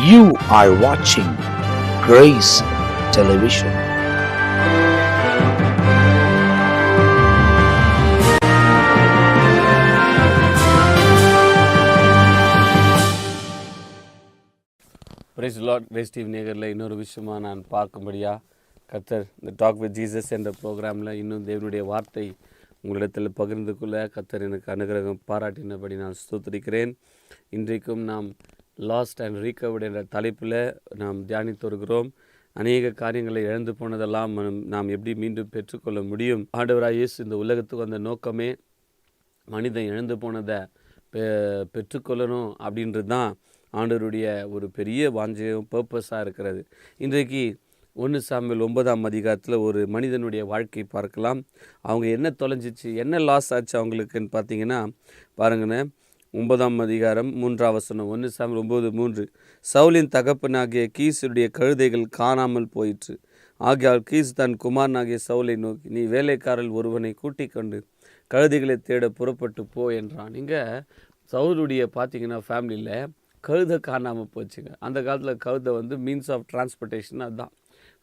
You are watching Grace Television. Praise lord. Grace TV நேயர்களை இன்னொரு விஷயமாக நான் பார்க்கும்படியாக கர்த்தர் இந்த டாக் வித் ஜீசஸ் என்ற ப்ரோக்ராமில் இன்னும் தேவனுடைய வார்த்தை உங்களிடத்தில் பகிர்ந்து கொள்ள கர்த்தர் எனக்கு அனுகிரகம் பாராட்டினபடி நான் ஸ்தோத்திரிக்கிறேன். இன்றைக்கும் நாம் லாஸ்ட் அண்ட் ரீகவர்டு என்ற தலைப்பில் நாம் தியானித்து வருகிறோம். அநேக காரியங்களை இழந்து போனதெல்லாம் நாம் எப்படி மீண்டும் பெற்றுக்கொள்ள முடியும். ஆண்டவராக இயேசு இந்த உலகத்துக்கு வந்த நோக்கமே மனிதன் இழந்து போனதை பெற்றுக்கொள்ளணும் அப்படின்றது தான் ஆண்டவருடைய ஒரு பெரிய வாஞ்சையும் பர்பஸாக இருக்கிறது. இன்றைக்கு 1 சாமுவேல் 9ஆம் அதிகாரத்தில் ஒரு மனிதனுடைய வாழ்க்கை பார்க்கலாம். அவங்க என்ன தொலைஞ்சிச்சு, என்ன லாஸ் ஆச்சு அவங்களுக்குன்னு பார்த்தீங்கன்னா பாருங்கண்ணே, 9ஆம் அதிகாரம் 3ஆம் வசனம். 1 சாமுவேல் 9:3. சவுலின் தகப்பனாகிய கீசுடைய கழுதைகள் காணாமல் போயிற்று. ஆகையால் கீஸ் தன் குமாரனாகிய சவுலை நோக்கி, நீ வேலைக்காரல் ஒருவனை கூட்டிக் கொண்டு கழுதைகளை தேட புறப்பட்டு போ என்றான். இங்கே சவுலுடைய பார்த்தீங்கன்னா ஃபேமிலியில் கழுதை காணாமல் போச்சுங்க. அந்த காலத்தில் கழுதை மீன்ஸ் ஆஃப் டிரான்ஸ்போர்ட்டேஷன் அதுதான்.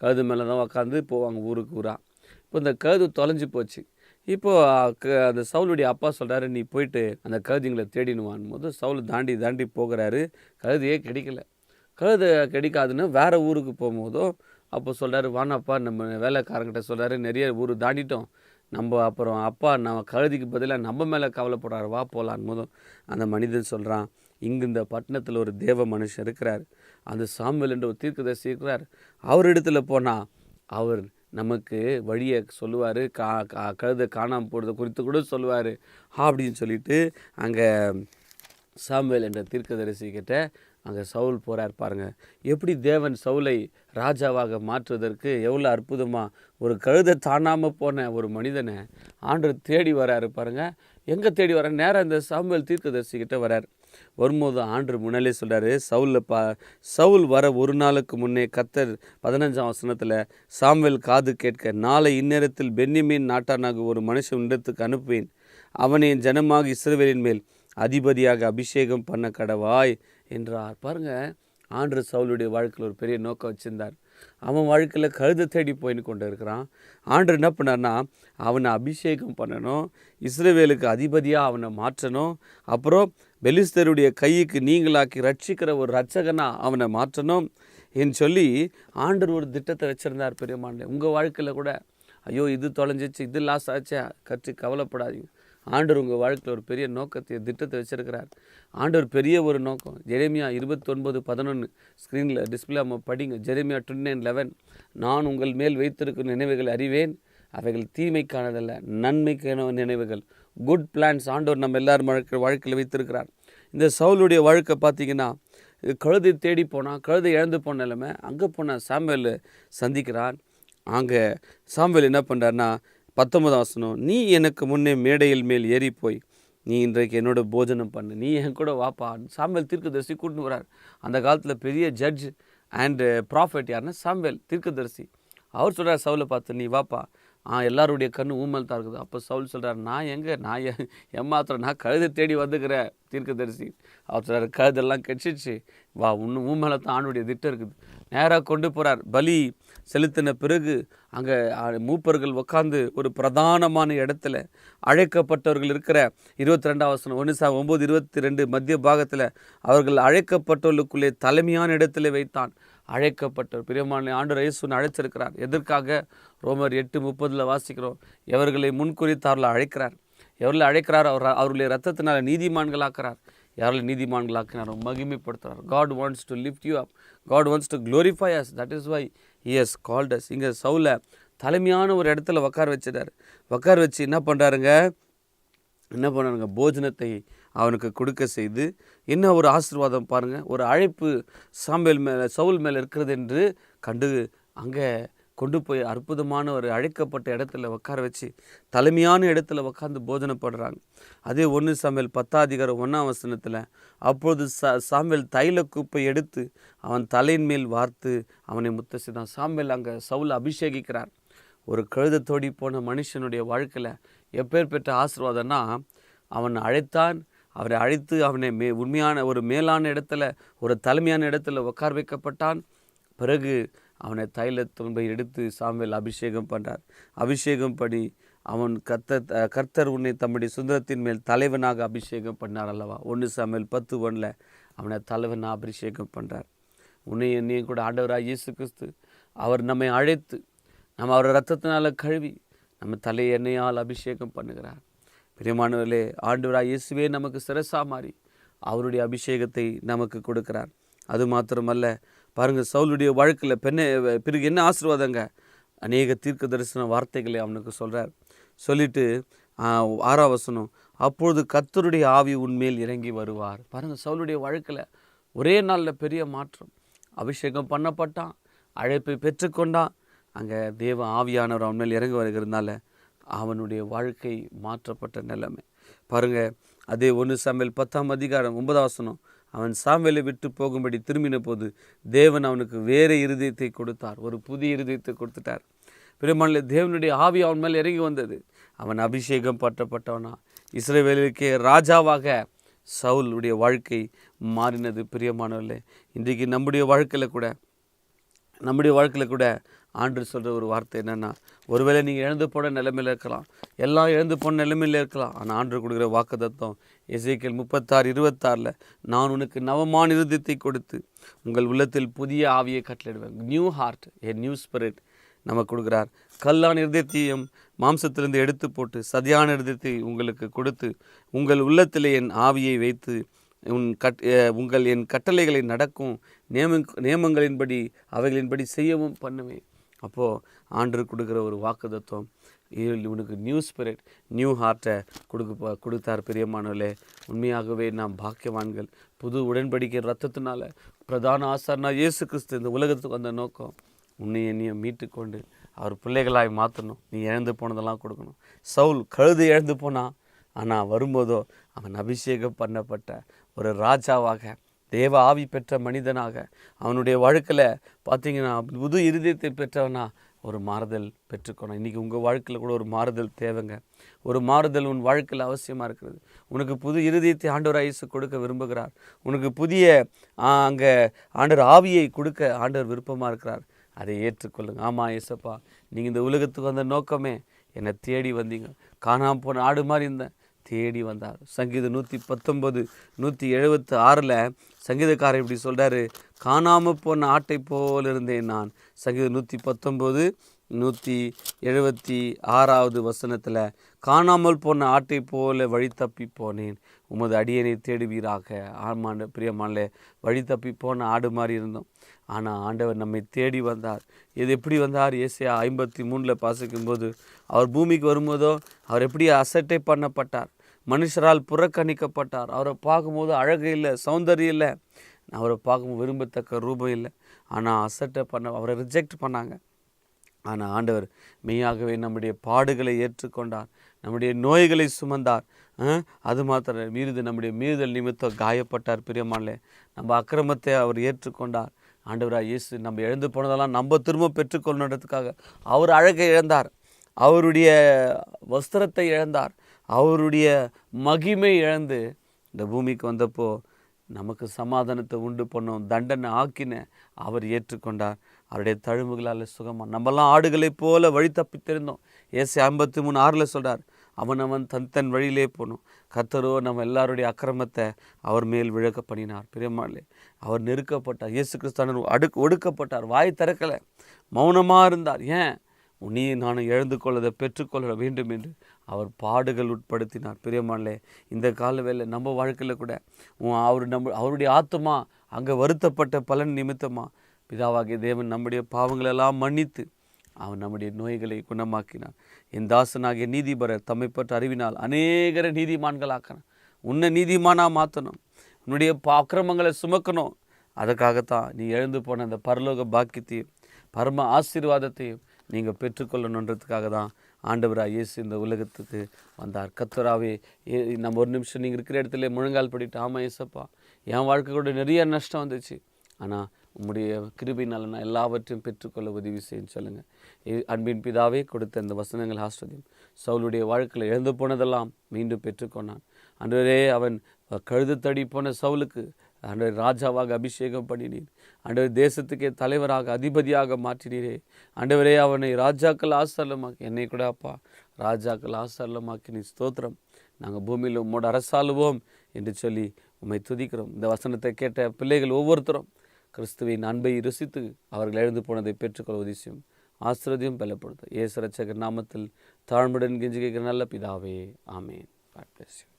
கழுது மேலே தான் உட்காந்து போவாங்க ஊருக்கு ஊராக. இப்போ இந்த கழுது தொலைஞ்சி போச்சு. இப்போது அந்த சவுலுடைய அப்பா சொல்கிறாரு, நீ போயிட்டு அந்த கழுதிங்களை தேடினுவான் போது சவுல் தாண்டி போகிறாரு. கழுதையே கிடைக்கல. கழுதை கிடைக்காதுன்னு வேறு ஊருக்கு போகும்போதோ அப்போ சொல்கிறாரு, வானாப்பா நம்ம வேலைக்காரங்கிட்ட சொல்கிறாரு, நிறைய ஊர் தாண்டிட்டோம், நம்ம அப்புறம் அப்பா நம்ம கழுதிக்கு பதிலாக நம்ம மேலே கவலைப்படுறாரு, வா போகலான் போதும் அந்த மனிதன் சொல்கிறான், இங்கு இந்த பட்டணத்தில் ஒரு தேவ மனுஷன் இருக்கிறார், அந்த சாமுவேல் என்ற ஒரு தீர்க்கதரிசி இருக்கிறார், அவரிடத்துல போனால் அவர் நமக்கு வழியை சொல்லுவார், கழுதை காணாமல் போகிறத குறித்து கூட சொல்லுவார் அப்படின்னு சொல்லிட்டு அங்கே சாமுவேல் என்ற தீர்க்கதரிசி கிட்ட அங்கே சவுல் போகிறார். பாருங்கள் எப்படி தேவன் சவுலை ராஜாவாக மாற்றுவதற்கு எவ்வளோ அற்புதமாக ஒரு கழுதை தாண்டாமல் போன ஒரு மனிதனை ஆண்டவர் தேடி வராரு. பாருங்கள் எங்கே தேடி வர, நேராக இந்த சாமுவேல் தீர்க்கதரிசிக்கிட்ட வரார். வரும்போது ஆண்டவர் முன்னாலே சொல்கிறாரு, சவுல் வர ஒரு நாளுக்கு முன்னே கர்த்தர் 15ஆம் வசனத்தில் சாமுவேல் காது கேட்க, நாளை இந்நேரத்தில் பென்யமீன் நாட்டானாக ஒரு மனுஷன் இடத்துக்கு அனுப்புவேன், அவனை ஜனமாக இஸ்ரவேலின் மேல் அதிபதியாக அபிஷேகம் பண்ண கடவாய் என்றார். பாருங்கள் ஆண்டவர் சவுலுடைய வாழ்க்கையில் ஒரு பெரிய நோக்கம் வச்சுருந்தார். அவன் வாழ்க்கையில் கழுதை தேடி போயின்னு கொண்டு இருக்கிறான். ஆண்டவர் என்ன பண்ணார்னா அவனை அபிஷேகம் பண்ணணும், இஸ்ரவேலுக்கு அதிபதியாக அவனை மாற்றணும், அப்புறம் பெலிஸ்தருடைய கைக்கு நீங்களாக்கி ரட்சிக்கிற ஒரு ரட்சகனாக அவனை மாற்றணும் என்று சொல்லி ஆண்டவர் ஒரு திட்டத்தை வச்சுருந்தார். பெரியமானே உங்கள் வாழ்க்கையில் கூட ஐயோ இது தொலைஞ்சிச்சு, இது லாஸ் ஆச்சா கற்று கவலைப்படாதீங்க. ஆண்டவர் உங்கள் வாழ்க்கையில் ஒரு பெரிய நோக்கத்தை திட்டத்தை வச்சுருக்கிறார். ஆண்டவர் பெரிய ஒரு நோக்கம். ஜெரேமியா 29:11 ஸ்க்ரீனில் டிஸ்பிளே படிங்க. ஜெரேமியா 29:11. நான் உங்கள் மேல் வைத்திருக்கும் நினைவுகள் அறிவேன், அவைகள் தீமைக்கானதல்ல நன்மைக்கான நினைவுகள். குட் பிளான்ஸ் ஆண்டவர் நம்ம எல்லாரும் வாழ்க்கையில் வைத்திருக்கிறார். இந்த சவுலுடைய வாழ்க்கை பார்த்திங்கன்னா கழுதை தேடி போனால், கழுதை இழந்து போன நிலைமை, அங்கே போனால் சாமுவேல் சந்திக்கிறான். அங்கே சாமுவேல் என்ன பண்ணுறாருன்னா 19ஆம் வசனம், நீ எனக்கு முன்னே மேடையில் மேல் ஏறி போய் நீ இன்றைக்கு என்னோட போஜனம் பண்ணு, நீ என் கூட வாப்பா. சாமுவேல் தீர்க்கதரிசி கூட்டின்னு வரார். அந்த காலத்தில் பெரிய ஜட்ஜ் அண்டு ப்ராஃபெட் யாருன்னா சாமுவேல் தீர்க்கதரிசி. அவர் சொல்கிறார் சவுலை பார்த்து, நீ வாப்பா. எல்லாருடைய கண்ணு ஊமல் தான் இருக்குது. அப்போ சவுல் சொல்கிறார், நான் ஏமாத்திரம் நான் கழுதை தேடி வந்துக்கிறேன் தீர்க்கதரிசி. அவர் சொல்கிறார், கழுதெல்லாம் கெச்சிச்சு, வா இன்னும் ஊமேல தான் ஆணுடைய திட்டம் இருக்குது. நேராக கொண்டு போகிறார். பலி செலுத்தின பிறகு அங்கே மூப்பர்கள் உட்காந்து ஒரு பிரதானமான இடத்துல அழைக்கப்பட்டவர்கள் இருக்கிற 22ஆம் வசனம் 1 சாமுவேல் 9:22 மத்திய பாகத்தில் அவர்கள் அழைக்கப்பட்டவர்களுக்குள்ளே தலைமையான இடத்துல வைத்தான். அழைக்கப்பட்டவர் பிரியமான ஆண்டவர் இயேசுவை அழைச்சிருக்கிறார். எதற்காக? ரோமர் 8:30 வாசிக்கிறோம். எவர்களை முன்குறித்து அவர்களை அழைக்கிறார். எவர்களை அழைக்கிறார்? அவர்களுடைய ரத்தத்தினால் நீதிமான்களாக்குறார். யாரில் நீதிமான்களாக்கினாரோ மகிமைப்படுத்துகிறார். God wants to lift you up. God wants to glorify us. That is why he has called us. இங்கே சவுலை தலைமையான ஒரு இடத்துல உட்கார வச்சிட்டார். உட்கார வச்சு என்ன பண்ணுறாருங்க போஜனத்தை அவனுக்கு கொடுக்க செய்து, என்ன ஒரு ஆசீர்வாதம் பாருங்கள். ஒரு அழைப்பு சவுல் மேலே இருக்கிறது என்று கண்டு அங்கே கொண்டு போய் அற்புதமான ஒரு அழைக்கப்பட்ட இடத்துல உட்கார வச்சு தலைமையான இடத்துல உட்காந்து போஜனம் பண்ணுறாங்க. அதே 1 சாமுவேல் 10:1 வசனத்தில் அப்பொழுது சாமுவேல் தைல கூப்பை எடுத்து அவன் தலையின் மேல் வார்த்து அவனை முத்த செய்தான். சாமுவேல் அங்கே சவுல் அபிஷேகிக்கிறார். ஒரு கழுதை தோடி போன மனுஷனுடைய வாழ்க்கையில் எப்பேர் பெற்ற ஆசீர்வாதம்னா, அவன் அழைத்தான், அவரை அழைத்து அவனை உண்மையான ஒரு மேலான இடத்துல, ஒரு தலைமையான இடத்துல உட்கார வைக்கப்பட்டான். பிறகு அவனை தைலத்தும்பை எடுத்து சாமுவேல் அபிஷேகம் பண்ணுறார். அபிஷேகம் பண்ணி அவன் கர்த்தர் உன்னை தம்முடைய சுந்தரத்தின் மேல் தலைவனாக அபிஷேகம் பண்ணார் அல்லவா. 1 சாமுவேல் 10:1 அவனை தலைவனாக அபிஷேகம் பண்ணுறார். உன்னை என்னையும் கூட ஆண்டவராக இயேசு கிறிஸ்து அவர் நம்மை அழைத்து நம்ம அவர் இரத்தத்தினால கழுவி நம்ம தலை எண்ணெயால் அபிஷேகம் பண்ணுகிறார். பிரியமானவர்களே, ஆண்டவராக இயேசுவே நமக்கு சிரசா மாறி அவருடைய அபிஷேகத்தை நமக்கு கொடுக்கிறார். அது மாத்திரமல்ல, பாருங்கள், சவுலுடைய வழக்கில் பிறகு என்ன ஆசீர்வாதங்க, அநேக தீர்க்க தரிசன வார்த்தைகளை அவனுக்கு சொல்கிறார். சொல்லிட்டு 6ஆம் வசனம், அப்பொழுது கர்த்தருடைய ஆவி உன்மேல் இறங்கி வருவார். பாருங்கள், சவுலுடைய வழக்கில் ஒரே நாளில் பெரிய மாற்றம். அபிஷேகம் பண்ணப்பட்டான், அழைப்பை பெற்றுக்கொண்டான். அங்கே தேவ ஆவியானவர் அவன் மேல் இறங்கி வருகிறதுனால அவனுடைய வாழ்க்கை மாற்றப்பட்ட நிலைமை பாருங்கள். அதே 1 சாமுவேல் 10ஆம் அதிகாரம் 9ஆம் வசனம், அவன் சாமுவேலை விட்டு போகும்படி திரும்பின போது தேவன் அவனுக்கு வேறு இருதயத்தை கொடுத்தார். ஒரு புதிய இருதயத்தை கொடுத்துட்டார். பிரியமானவர்களே, தேவனுடைய ஆவி அவன் மேல் இறங்கி வந்தது. அவன் அபிஷேகம் பட்டப்பட்டவனா இஸ்ரவேலுக்கே ராஜாவாக சவுலுடைய வாழ்க்கை மாறினது. பிரியமானவர்களே, இன்றைக்கு நம்முடைய வாழ்க்கையில் கூட ஆண்டு சொல்கிற ஒரு வார்த்தை என்னென்னா, ஒருவேளை நீங்கள் இழந்து போன நிலைமையில் இருக்கலாம், எல்லாம் இழந்து போன நிலைமையில் இருக்கலாம். ஆனால் ஆண்டு கொடுக்குற வாக்குத்தத்தம் எசேக்கியேல் 36:26 நான் உனக்கு நவமான இருதயத்தை கொடுத்து உங்கள் உள்ளத்தில் புதிய ஆவியை கட்டளையிடுவேன். New heart, a new spirit நமக்கு கொடுக்குறார். கல்லான இருதயத்தையும் மாம்சத்திலிருந்து எடுத்து போட்டு சதியான இருதயத்தை உங்களுக்கு கொடுத்து உங்கள் உள்ளத்தில் என் ஆவியை வைத்து உங்கள் என் கட்டளைகளை நடக்கும் நியமங்களின்படி அவைகளின்படி செய்யவும் பண்ணுவேன். அப்போது ஆண்டு கொடுக்குற ஒரு வாக்குத்தத்தம், இவனுக்கு நியூ ஸ்பிரிட், நியூ ஹார்ட்டை கொடுத்தார். பிரியமானவர்களே, உண்மையாகவே நாம் பாக்கியவான்கள். புது உடன்படிக்கை ரத்தத்தினால பிரதான ஆசாரனா இயேசு கிறிஸ்து இந்த உலகத்துக்கு வந்த நோக்கம் உன்னை என்னையும் மீட்டுக்கொண்டு அவர் பிள்ளைகளாய் மாற்றணும். நீ இழந்து போனதெல்லாம் கொடுக்கணும். சவுல் கழுது இழந்து போனான், ஆனால் வரும்போதோ அவன் அபிஷேகம் பண்ணப்பட்ட ஒரு ராஜாவாக, தேவ ஆவி பெற்ற மனிதனாக, அவனுடைய வாழ்க்கையில் பார்த்தீங்கன்னா புது இருதயத்தை பெற்றவனா ஒரு மாறுதல் பெற்றுக்கணும். இன்றைக்கி உங்கள் வாழ்க்கையில் கூட ஒரு மாறுதல் தேவைங்க. ஒரு மாறுதல் உன் வாழ்க்கையில் அவசியமாக இருக்கிறது. உனக்கு புது இருதயத்தை ஆண்டவர் இயேசு கொடுக்க விரும்புகிறார். உனக்கு புதிய அங்கே ஆண்டவர் ஆவியை கொடுக்க ஆண்டவர் விருப்பமாக இருக்கிறார். அதை ஏற்றுக்கொள்ளுங்க. ஆமாம் இயேசப்பா, நீங்கள் இந்த உலகத்துக்கு வந்த நோக்கமே என்னை தேடி வந்தீங்க. காணாமல் போன ஆடு மாதிரி இருந்தேன், தேடி வந்தார். சங்கீதம் 119 176 சங்கீதக்காரர் இப்படி சொல்கிறாரு, காணாமல் போன ஆட்டை போல் இருந்தேன் நான். சங்கீதம் 119 176 வசனத்தில், காணாமல் போன ஆட்டை போல வழி தப்பி போனேன், உமது அடியனை தேடுவீராக. ஆமாண்ட பிரியமானே, வழி தப்பி போன ஆடு மாதிரி இருந்தோம். ஆனால் ஆண்டவர் நம்மை தேடி வந்தார். இது எப்படி வந்தார்? ஏசாயா 53 வாசிக்கும்போது, அவர் பூமிக்கு வரும்போதோ அவர் எப்படி அசட்டை பண்ணப்பட்டார், மனுஷரால் புறக்கணிக்கப்பட்டார். அவரை பார்க்கும்போது அழகு இல்லை, சௌந்தரியம் இல்லை, அவரை பார்க்கும்போது விரும்பத்தக்க ரூபம் இல்லை. ஆனால் அசட்டை அவரை ரிஜெக்ட் பண்ணாங்க. ஆனால் ஆண்டவர் மெய்யாகவே நம்முடைய பாடுகளை ஏற்றுக்கொண்டார், நம்முடைய நோய்களை சுமந்தார். அது மாத்திரம் நம்முடைய மீறுதல் நிமித்தம் காயப்பட்டார். பிரியமானே, நம்ம அக்கிரமத்தை அவர் ஏற்றுக்கொண்டார். ஆண்டவராக இயேசு நம்ம இழந்து போனதெல்லாம் நம்ம திரும்ப பெற்றுக்கொள்ளணுன்றதுக்காக அவர் அழகை இழந்தார், அவருடைய வஸ்திரத்தை இழந்தார், அவருடைய மகிமை இழந்து இந்த பூமிக்கு வந்தப்போ நமக்கு சமாதானத்தை உண்டு பண்ணோம், தண்டனை ஆக்கின அவர் ஏற்றுக்கொண்டார். அவருடைய தழும்புகளால் சுகமாக நம்மெல்லாம் ஆடுகளைப் போல வழி தப்பி தெரிந்தோம். ஏசாயா 53:6 சொல்கிறார், அவன் தன் வழியிலே போகணும். கர்த்தரோ நம்ம எல்லாருடைய அக்கிரமத்தை அவர் மேல் விழக்க பண்ணினார். பிரியமானே, அவர் நெருக்கப்பட்டார். இயேசு கிறிஸ்து ஒடுக்கப்பட்டார், வாய் திறக்கலை, மௌனமாக இருந்தார். ஏன்? நீ நான் எழுந்து கொள்ளதை பெற்றுக்கொள்ள வேண்டும் என்று அவர் பாடுகள் உட்படுத்தினார். பிரியமானே, இந்த கால வேளை நம்ம வாழ்க்கையில் கூட அவருடைய ஆத்மா அங்கே வருத்தப்பட்ட பலன் நிமித்தமாக பிதாவாகிய தேவன் நம்முடைய பாவங்களெல்லாம் மன்னித்து அவன் நம்முடைய நோய்களை குணமாக்கினான். என் தாசனாகிய நீதிபரர் தம்மை பற்றி அறிவினால் அநேகரை நீதிமான்களாக்கணும். உன்னை நீதிமானாக மாற்றணும், உன்னுடைய அக்கிரமங்களை சுமக்கணும். அதுக்காகத்தான் நீ எழுந்து போன அந்த பரலோக பாக்கியத்தையும் பரம ஆசீர்வாதத்தையும் நீங்கள் பெற்றுக்கொள்ளணுன்றதுக்காக தான் ஆண்டவராக இயேசு இந்த உலகத்துக்கு வந்தார். கர்த்தராவே, நம்ம ஒரு நிமிஷம் நீங்கள் இருக்கிற இடத்துல முழங்கால் படிட்டு, ஆமாம் இயேசப்பா, என் வாழ்க்கை கூட நிறைய நஷ்டம் வந்துச்சு, ஆனால் உம்முடைய கிருபையினால் நான் எல்லாவற்றையும் பெற்றுக்கொள்ள உதவி செய்யன்னு சொல்லுங்கள். அன்பின் பிதாவே, கொடுத்த இந்த வசனங்கள் ஆஸ்வதியும். சவுலுடைய வாழ்க்கையில் இழந்து போனதெல்லாம் மீண்டும் பெற்றுக்கொண்டான். அன்றே அவன் கழுதத்தடி போன சவுலுக்கு ஆண்டவர் ராஜாவாக அபிஷேகம் பண்ணினீர். ஆண்டவர் தேசத்துக்கே தலைவராக அதிபதியாக மாற்றினீரே. ஆண்டவரே, அவனை ராஜாக்கள் ஆசீர்வாதமாக்கி, என்னை கூட அப்பா ராஜாக்கள் ஆசீர்வாதமாக்கி நீ ஸ்தோத்திரம். நாங்கள் பூமியில் உம்மோட அரசாளுவோம் என்று சொல்லி உம்மை துதிக்கிறோம். இந்த வசனத்தை கேட்ட பிள்ளைகள் ஒவ்வொருத்தரும் கிறிஸ்துவின் அன்பை ருசித்து அவர்கள் எழுந்து போனதை பெற்றுக்கொள்ள உதிசியும் ஆசீர்வதியும் பலப்படுத்தும். இயேசு ரட்சகர் நாமத்தில் தாழ்மையுடன் கெஞ்சி கேட்கிற நல்ல பிதாவே, ஆமேன். God bless you.